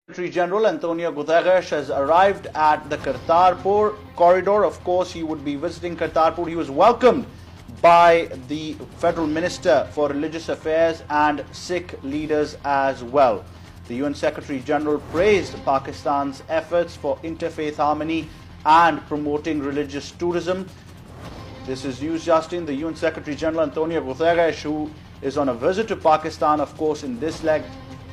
Secretary General Antonio Guterres has arrived at the Kartar corridor. Of course, he would be visiting Kartarpur. He was welcomed by the Federal Minister for Religious Affairs and Sikh leaders as well. The UN Secretary General praised Pakistan's efforts for interfaith harmony and promoting religious tourism. This is news just in. The UN Secretary General Antonio Guterres, who is on a visit to Pakistan, of course, in this leg,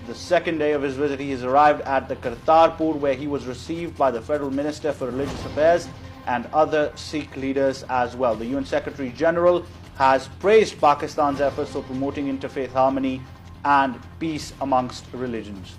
the second day of his visit, he has arrived at the Kartarpur, where he was received by the Federal Minister for Religious Affairs and other Sikh leaders as well. The UN Secretary General has praised Pakistan's efforts for promoting interfaith harmony and peace amongst religions.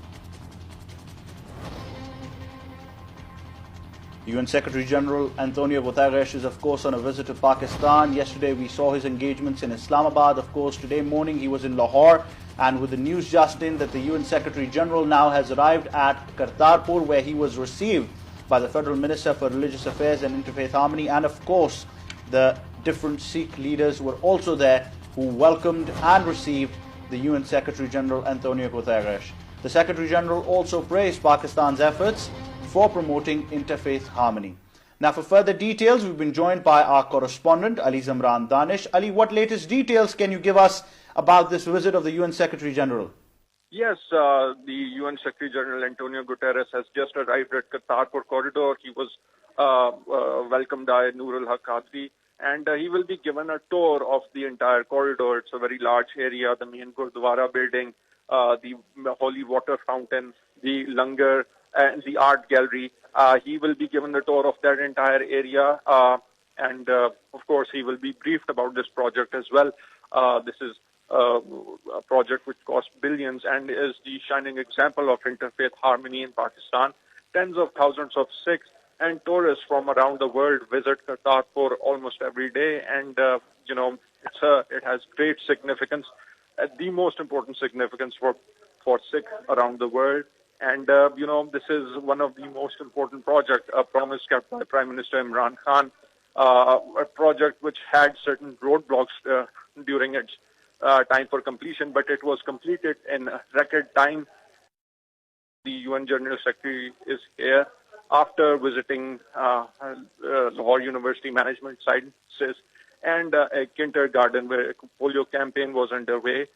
UN Secretary General Antonio Guterres is, of course, on a visit to Pakistan. Yesterday we saw his engagements in Islamabad. Of course, today morning he was in Lahore. And with the news just in that the UN Secretary General now has arrived at Kartarpur, where he was received by the Federal Minister for Religious Affairs and Interfaith Harmony. And of course, the different Sikh leaders were also there who welcomed and received the UN Secretary General Antonio Guterres. The Secretary General also praised Pakistan's efforts for promoting interfaith harmony. Now, for further details, we've been joined by our correspondent, Ali Zamran Danish. Ali, what latest details can you give us about this visit of the UN Secretary General? Yes, the UN Secretary General Antonio Guterres has just arrived at Kartarpur corridor. He was welcomed by Narowal Punjab, and he will be given a tour of the entire corridor. It's a very large area, the main Gurdwara building, the holy water fountain, the langar, and the art gallery. He will be given the tour of that entire area, and of course he will be briefed about this project as well. This is a project which cost billions and is the shining example of interfaith harmony in Pakistan. Tens of thousands of Sikhs and tourists from around the world visit Kartarpur almost every day, and it has great significance, the most important significance for Sikhs around the world. And this is one of the most important projects, a promise kept by Prime Minister Imran Khan, a project which had certain roadblocks during its time for completion, but it was completed in record time. The UN General Secretary is here after visiting Lahore University Management Sciences and a kindergarten where a polio campaign was underway.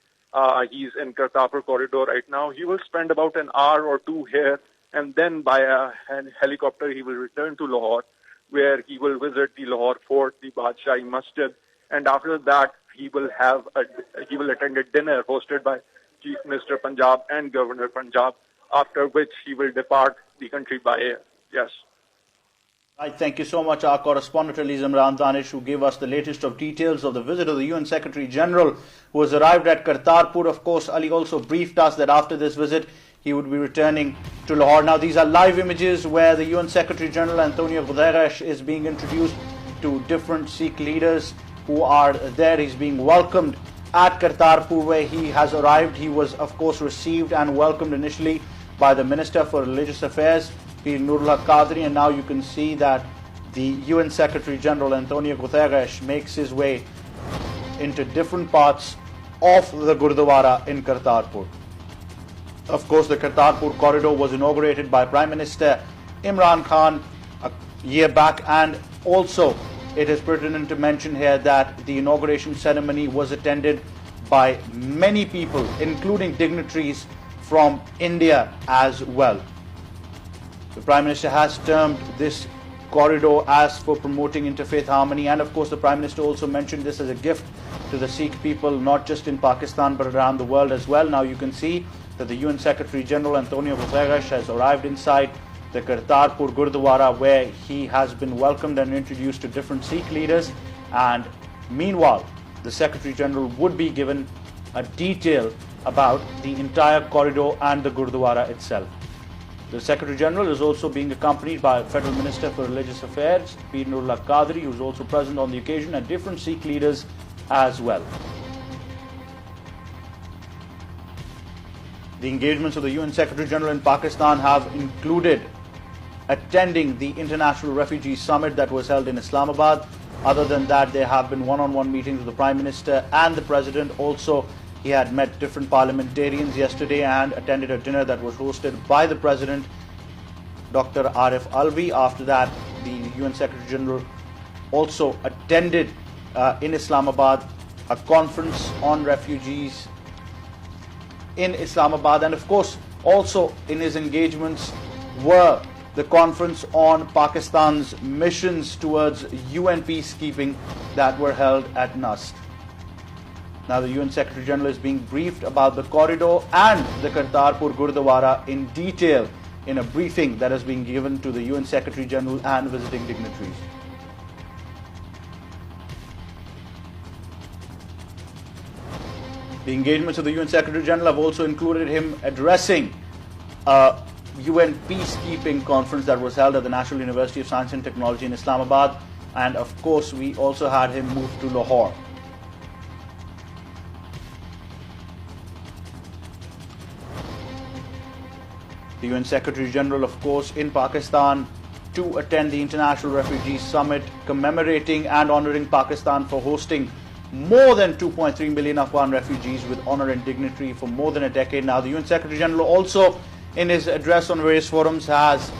He's in Kartarpur corridor right now. He will spend about an hour or two here, and then by a helicopter he will return to Lahore, where he will visit the Lahore Fort, the Badshahi Masjid, and after that he will attend a dinner hosted by Chief Minister Punjab and Governor Punjab, after which he will depart the country by air. Yes. Right, thank you so much, our correspondent Ali Zamran Danish, who gave us the latest of details of the visit of the UN Secretary General, who has arrived at Kartarpur. Of course, Ali also briefed us that after this visit he would be returning to Lahore. Now, these are live images where the UN Secretary General Antonio Guterres is being introduced to different Sikh leaders who are there. He's being welcomed at Kartarpur, where he has arrived. He was, of course, received and welcomed initially by the Minister for Religious Affairs, Narowal Punjab, and now you can see that the UN Secretary General Antonio Guterres makes his way into different parts of the Gurdwara in Kartarpur. Of course, the Kartarpur corridor was inaugurated by Prime Minister Imran Khan a year back, and also it is pertinent to mention here that the inauguration ceremony was attended by many people, including dignitaries from India as well. The Prime Minister has termed this corridor as for promoting interfaith harmony, and of course the Prime Minister also mentioned this as a gift to the Sikh people, not just in Pakistan but around the world as well. Now you can see that the UN Secretary General Antonio Guterres has arrived inside the Kartarpur Gurdwara, where he has been welcomed and introduced to different Sikh leaders, and meanwhile the Secretary General would be given a detail about the entire corridor and the Gurdwara itself. The Secretary General is also being accompanied by Federal Minister for Religious Affairs, Narowal Punjab, who is also present on the occasion, and different Sikh leaders as well. The engagements of the UN Secretary General in Pakistan have included attending the International Refugee Summit that was held in Islamabad. Other than that, there have been one-on-one meetings with the Prime Minister and the President, also He had met different parliamentarians yesterday and attended a dinner that was hosted by the President, Dr. Arif Alvi. After that, the UN Secretary General also attended in Islamabad a conference on refugees in Islamabad, and of course also in his engagements were the conference on Pakistan's missions towards UN peacekeeping that were held at Nast. Now the UN Secretary General is being briefed about the corridor and the Kartarpur Gurdwara in detail in a briefing that has been given to the UN Secretary General and visiting dignitaries. The engagements of the UN Secretary General have also included him addressing a UN peacekeeping conference that was held at the National University of Science and Technology in Islamabad, and of course we also had him move to Lahore. The UN Secretary General, of course, in Pakistan to attend the International Refugee Summit, commemorating and honouring Pakistan for hosting more than 2.3 million Afghan refugees with honour and dignity for more than a decade now. The UN Secretary General also, in his address on various forums, has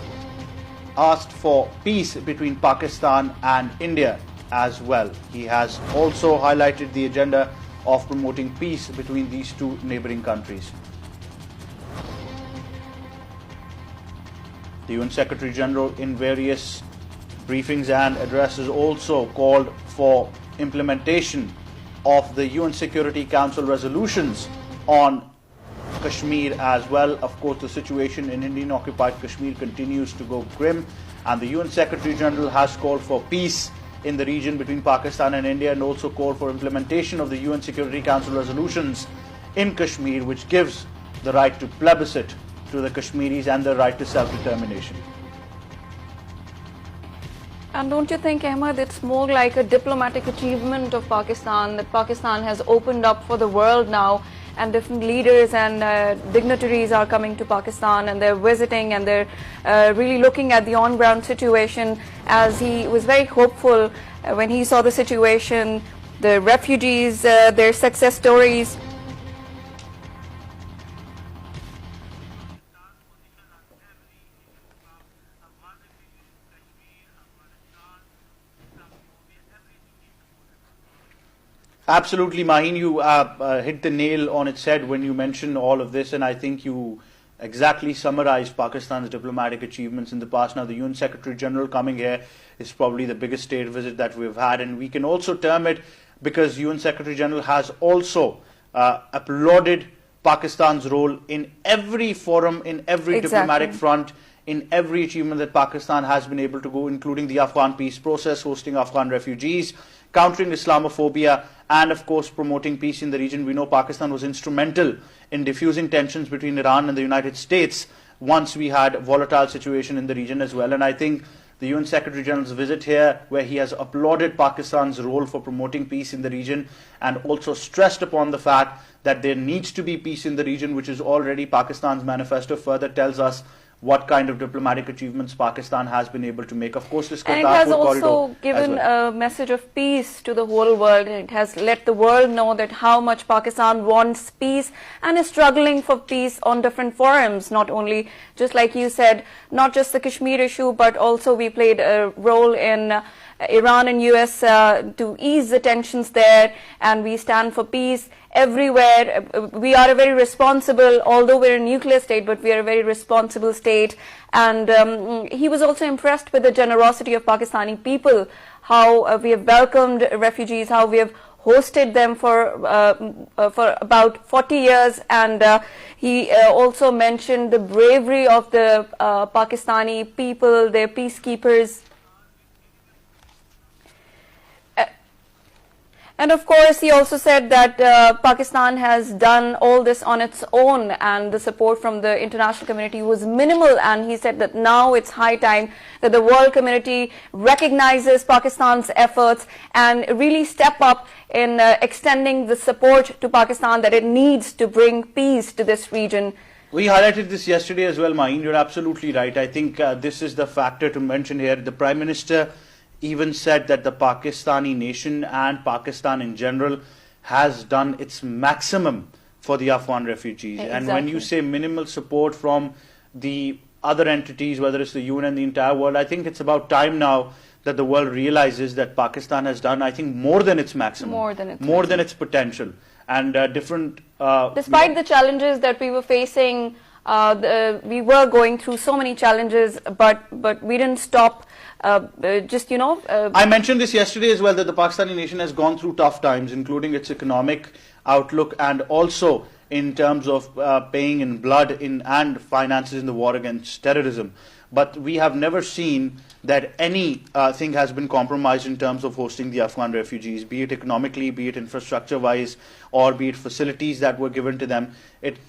asked for peace between Pakistan and India as well. He has also highlighted the agenda of promoting peace between these two neighbouring countries. The UN Secretary General in various briefings and addresses also called for implementation of the UN Security Council resolutions on Kashmir as well. Of course, the situation in Indian-occupied Kashmir continues to go grim, and the UN Secretary General has called for peace in the region between Pakistan and India, and also called for implementation of the UN Security Council resolutions in Kashmir, which gives the right to plebiscite to the Kashmiris and the right to self-determination. And don't you think, Ahmed, it's more like a diplomatic achievement of Pakistan, that Pakistan has opened up for the world now, and different leaders and dignitaries are coming to Pakistan, and they're visiting, and they're really looking at the on-ground situation, as he was very hopeful when he saw the situation, the refugees, their success stories. Absolutely, Maheen, you hit the nail on its head when you mentioned all of this, and I think you exactly summarized Pakistan's diplomatic achievements in the past. Now, the UN Secretary General coming here is probably the biggest state visit that we've had, and we can also term it, because UN Secretary General has also applauded Pakistan's role in every forum, in every diplomatic front, in every achievement that Pakistan has been able to go, including the Afghan peace process, hosting Afghan refugees, countering Islamophobia, and of course promoting peace in the region. We know Pakistan was instrumental in diffusing tensions between Iran and the United States once we had a volatile situation in the region as well. And I think the UN Secretary General's visit here, where he has applauded Pakistan's role for promoting peace in the region and also stressed upon the fact that there needs to be peace in the region, which is already Pakistan's manifesto, further tells us what kind of diplomatic achievements Pakistan has been able to make. Of course, this Kartarpur corridor. And it has corridor also given a message of peace to the whole world. It has let the world know that how much Pakistan wants peace and is struggling for peace on different forums. Not only, just like you said, not just the Kashmir issue, but also we played a role in Iran and US to ease the tensions there, and we stand for peace everywhere. We are a very responsible, although we're a nuclear state, but we are a very responsible state. And he was also impressed with the generosity of Pakistani people, how we have welcomed refugees, how we have hosted them for about 40 years, and he also mentioned the bravery of the Pakistani people, their peacekeepers. And of course, he also said that Pakistan has done all this on its own, and the support from the international community was minimal. And he said that now it's high time that the world community recognizes Pakistan's efforts and really step up in extending the support to Pakistan that it needs to bring peace to this region. We highlighted this yesterday as well, Maheen. You're absolutely right. I think this is the factor to mention here. The Prime Minister even said that the Pakistani nation and Pakistan in general has done its maximum for the Afghan refugees. Exactly. And when you say minimal support from the other entities, whether it's the UN and the entire world, I think it's about time now that the world realizes that Pakistan has done, I think, more than its maximum, more than its potential, and different. Despite the challenges that we were facing, we were going through so many challenges, but we didn't stop. I mentioned this yesterday as well, that the Pakistani nation has gone through tough times, including its economic outlook and also in terms of paying in blood and finances in the war against terrorism. But we have never seen that anything has been compromised in terms of hosting the Afghan refugees, be it economically, be it infrastructure-wise, or be it facilities that were given to them.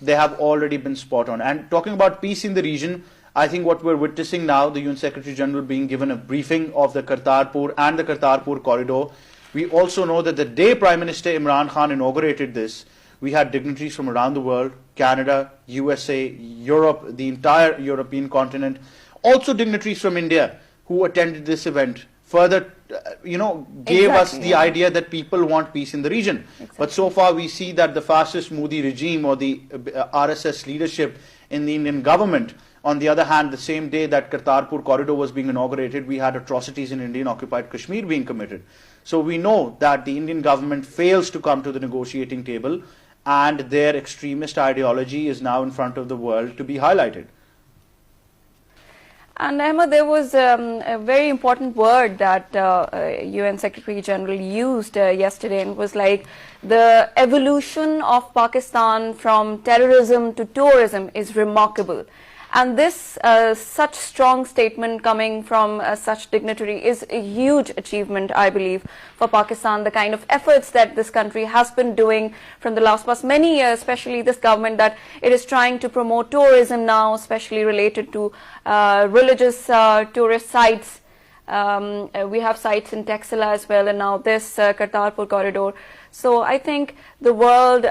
They have already been spot on. And talking about peace in the region, I think what we're witnessing now, the UN Secretary General being given a briefing of the Kartarpur and the Kartarpur corridor. We also know that the day Prime Minister Imran Khan inaugurated this, we had dignitaries from around the world, Canada, USA, Europe, the entire European continent, also dignitaries from India who attended this event. Further, gave us the idea that people want peace in the region. Exactly. But so far we see that the fascist Modi regime or the RSS leadership in the Indian government, on the other hand, the same day that Kartarpur corridor was being inaugurated, we had atrocities in Indian occupied Kashmir being committed. So we know that the Indian government fails to come to the negotiating table, and their extremist ideology is now in front of the world to be highlighted. And Ahmed, there was a very important word that UN Secretary General used yesterday, and it was like the evolution of Pakistan from terrorism to tourism is remarkable. And this such strong statement coming from such dignitary is a huge achievement, I believe, for Pakistan. The kind of efforts that this country has been doing from the past many years, especially this government, that it is trying to promote tourism now, especially related to religious tourist sites. We have sites in Texila as well, and now this Kartarpur corridor. So I think the world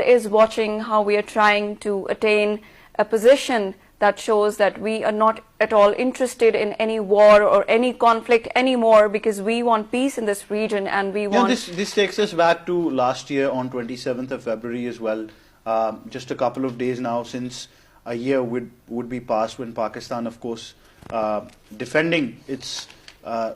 is watching how we are trying to attain a position that shows that we are not at all interested in any war or any conflict anymore, because we want peace in this region, and we want... This takes us back to last year on 27th of February as well. Just a couple of days now since a year would be passed when Pakistan, of course, defending its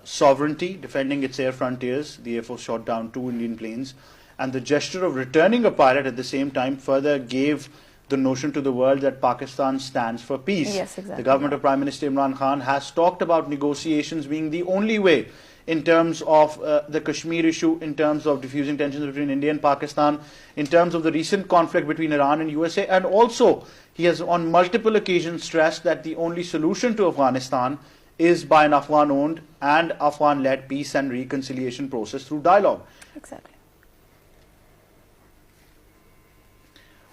sovereignty, defending its air frontiers, the Air Force shot down 2 Indian planes. And the gesture of returning a pilot at the same time further gave the notion to the world that Pakistan stands for peace. Yes, exactly. The government of Prime Minister Imran Khan has talked about negotiations being the only way in terms of the Kashmir issue, in terms of diffusing tensions between India and Pakistan, in terms of the recent conflict between Iran and USA, and also he has on multiple occasions stressed that the only solution to Afghanistan is by an Afghan-owned and Afghan-led peace and reconciliation process through dialogue. Exactly.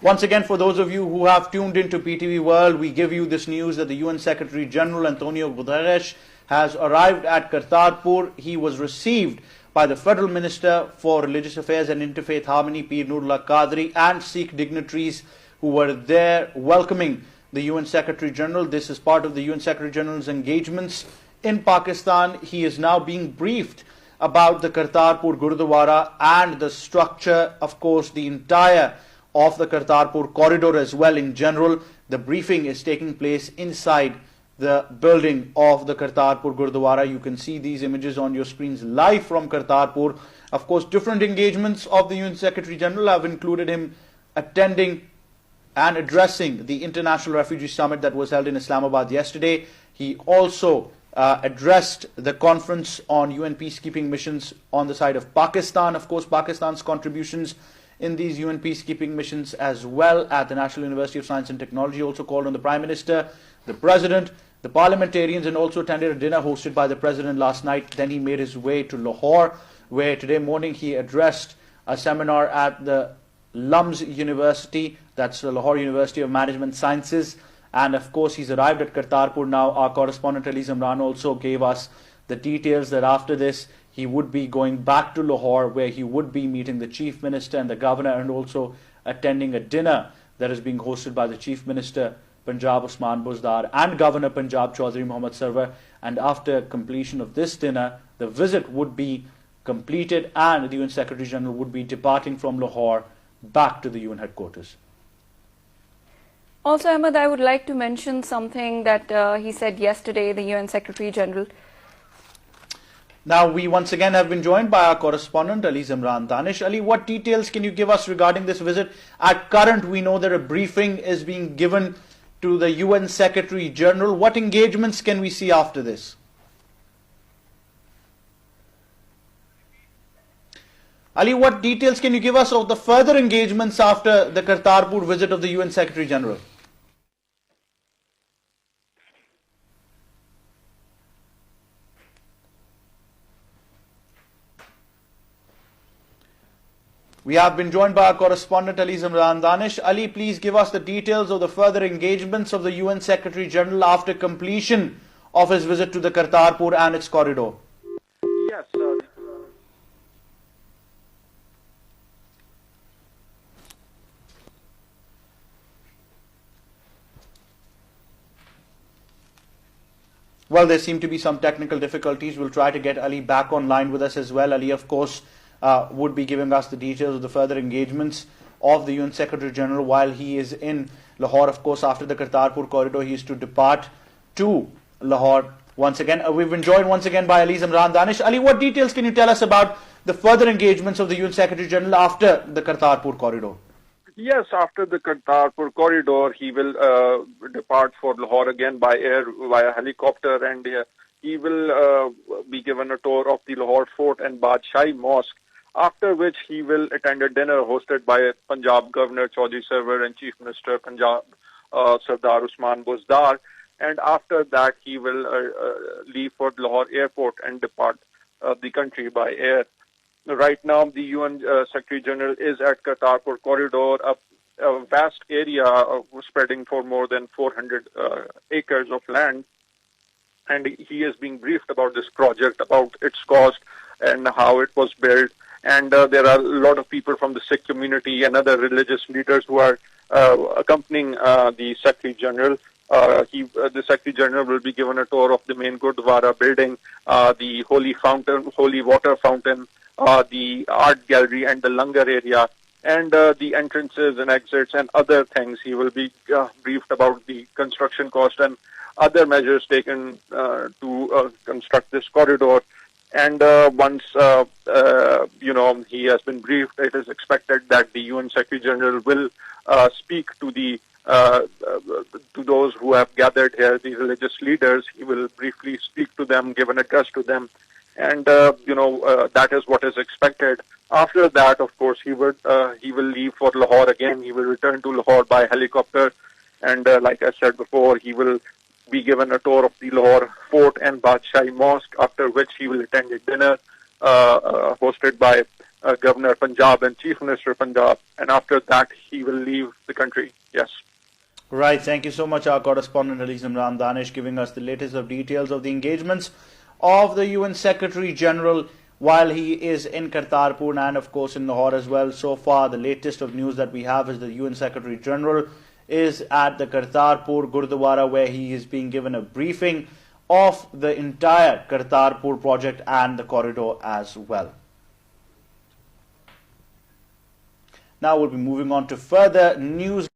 Once again, for those of you who have tuned into PTV World, we give you this news that the UN Secretary General Antonio Guterres has arrived at Kartarpur. He was received by the Federal Minister for Religious Affairs and Interfaith Harmony, Pir Nurullah Qadri, and Sikh dignitaries who were there welcoming the UN Secretary General. This is part of the UN Secretary General's engagements in Pakistan. He is now being briefed about the Kartarpur Gurudwara and the structure, of course, the entire of the Kartarpur corridor as well in general. The briefing is taking place inside the building of the Kartarpur Gurudwara. You can see these images on your screens live from Kartarpur. Of course, different engagements of the UN Secretary General have included him attending and addressing the International Refugee Summit that was held in Islamabad yesterday. He also addressed the conference on UN peacekeeping missions on the side of Pakistan. Of course, Pakistan's contributions in these UN peacekeeping missions as well at the National University of Science and Technology, also called on the Prime Minister, the President, the parliamentarians, and also attended a dinner hosted by the President last night. Then he made his way to Lahore, where today morning he addressed a seminar at the LUMS University, that's the Lahore University of Management Sciences. And of course he's arrived at Kartarpur now. Our correspondent Ali Zamran also gave us the details that after this he would be going back to Lahore, where he would be meeting the Chief Minister and the Governor, and also attending a dinner that is being hosted by the Chief Minister Punjab Usman Buzdar and Governor Punjab Chaudhry Mohammad Sarwar. And after completion of this dinner, the visit would be completed, and the UN Secretary General would be departing from Lahore back to the UN headquarters. Also, Ahmed, I would like to mention something that he said yesterday, the UN Secretary General. Now, we once again have been joined by our correspondent, Ali Zimran Danish. Ali, what details can you give us regarding this visit? At current, we know that a briefing is being given to the UN Secretary General. What engagements can we see after this? Ali, what details can you give us of the further engagements after the Kartarpur visit of the UN Secretary General? We have been joined by our correspondent Ali Zimran Danish. Ali, please give us the details of the further engagements of the UN Secretary General after completion of his visit to the Kartarpur and its corridor. Yes, Well, there seem to be some technical difficulties. We'll try to get Ali back online with us as well. Ali, of course, would be giving us the details of the further engagements of the UN Secretary General while he is in Lahore. Of course, after the Kartarpur corridor, he is to depart to Lahore once again. We've been joined once again by Ali Zimran Danish. Ali, what details can you tell us about the further engagements of the UN Secretary General after the Kartarpur corridor? Yes, after the Kartarpur corridor, he will depart for Lahore again by air via helicopter, and he will be given a tour of the Lahore Fort and Badshai Mosque, after which he will attend a dinner hosted by Punjab Governor Chaudhry Sarwar and Chief Minister Punjab Sardar Usman Buzdar, and after that he will leave for Lahore airport and depart the country by air. Right now, the UN Secretary General is at Kartarpur corridor, a vast area spreading for more than 400 acres of land, and he is being briefed about this project, about its cost and how it was built. And there are a lot of people from the Sikh community and other religious leaders who are accompanying the Secretary General. The Secretary General will be given a tour of the main Gurdwara building, the holy water fountain, the art gallery and the langar area, and the entrances and exits and other things. He will be briefed about the construction cost and other measures taken to construct this corridor. And once he has been briefed, it is expected that the UN Secretary General will speak to the to those who have gathered here, the religious leaders. He will briefly speak to them, give an address to them, and that is what is expected. After that, of course, he will leave for Lahore again. He will return to Lahore by helicopter, and like I said before, he will be given a tour of the Lahore Fort and Badshai Mosque, after which he will attend a dinner hosted by Governor Punjab and Chief Minister Punjab, and after that he will leave the country. Yes. Right. Thank you so much, our correspondent Ali Zimran Danish, giving us the latest of details of the engagements of the UN Secretary General while he is in Kartarpur and of course in Lahore as well. So far, the latest of news that we have is the UN Secretary General is at the Kartarpur Gurdwara, where he is being given a briefing of the entire Kartarpur project and the corridor as well. Now we'll be moving on to further news.